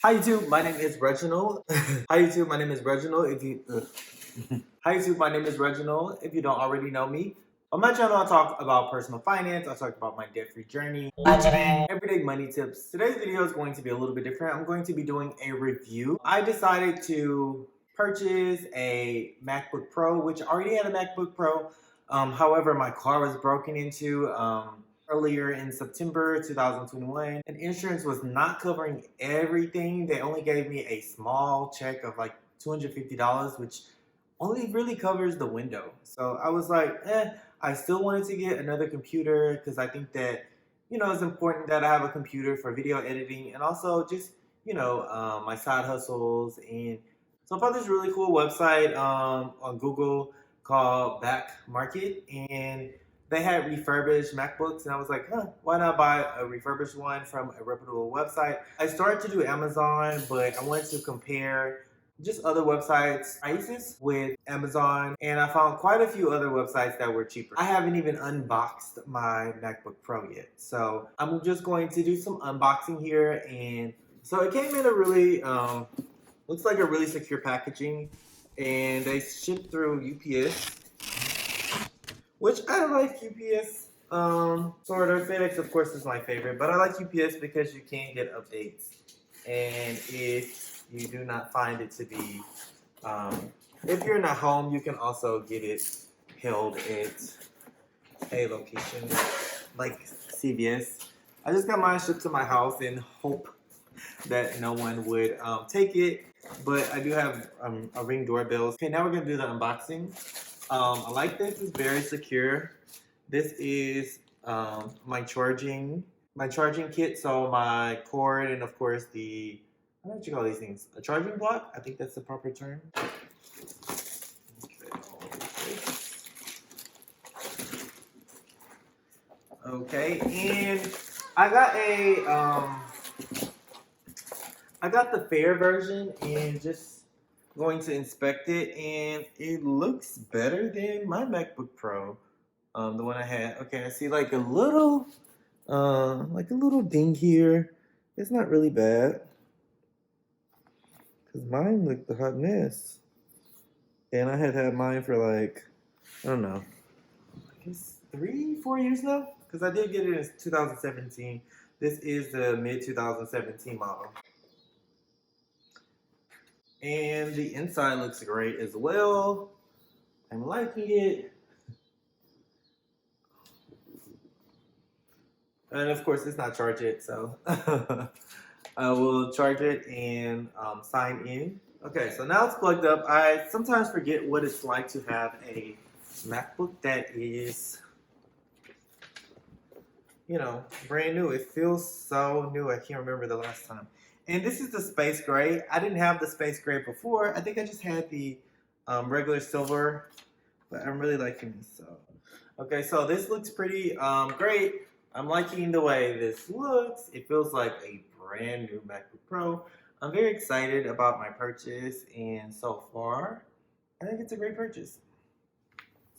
Hi YouTube, my name is Reginald. Hi YouTube, my name is Reginald. If you Hi YouTube, my name is Reginald. If you don't already know me, on my channel I talk about personal finance, I talk about my debt-free journey, budgeting, everyday money tips. Today's video is going to be a little bit different. I'm going to be doing a review. I decided to purchase a MacBook Pro, which I already had a MacBook Pro. However, my car was broken into earlier in September 2021, and insurance was not covering everything. They only gave me a small check of like $250, which only really covers the window. So I was like, I still wanted to get another computer because I think that, it's important that I have a computer for video editing and also just, my side hustles. And so I found this really cool website on Google called Back Market, and they had refurbished MacBooks, and I was like, why not buy a refurbished one from a reputable website? I started to do Amazon, but I wanted to compare just other websites prices with Amazon, and I found quite a few other websites that were cheaper. I haven't even unboxed my MacBook Pro yet, so I'm just going to do some unboxing here. And so it came in a really looks like a really secure packaging, and they shipped through UPS, which I like UPS. Sort of. FedEx, of course, is my favorite, but I like UPS because you can get updates, and if you do not find it to be, if you're not home, you can also get it held at a location like CVS. I just got mine shipped to my house in hope that no one would take it, but I do have a Ring doorbell. Okay, now we're gonna do the unboxing. I like this; it's very secure. This is my charging kit, so my cord and of course the, what do you call these things? A charging block? I think that's the proper term. Okay, and I got the fair version and just going to inspect it, and it looks better than my MacBook Pro, the one I had. Okay, I see like a little ding here. It's not really bad. Because mine looked a hot mess. And I had mine for like, I don't know, I guess 3-4 years now? Because I did get it in 2017. This is the mid-2017 model. And the inside looks great as well. I'm liking it. And of course, it's not charged yet, so I will charge it and sign in. Okay, so now it's plugged up. I sometimes forget what it's like to have a MacBook that is, brand new. It feels so new. I can't remember the last time. And this is the space gray. I didn't have the space gray before. I think I just had the regular silver, but I'm really liking this. So, okay, so this looks pretty great. I'm liking the way this looks. It feels like a brand new MacBook Pro. I'm very excited about my purchase, and so far, I think it's a great purchase.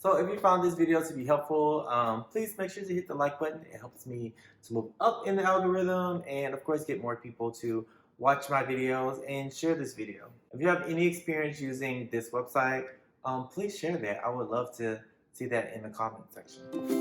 So if you found this video to be helpful, please make sure to hit the like button. It helps me to move up in the algorithm and of course get more people to watch my videos and share this video. If you have any experience using this website, please share that. I would love to see that in the comment section.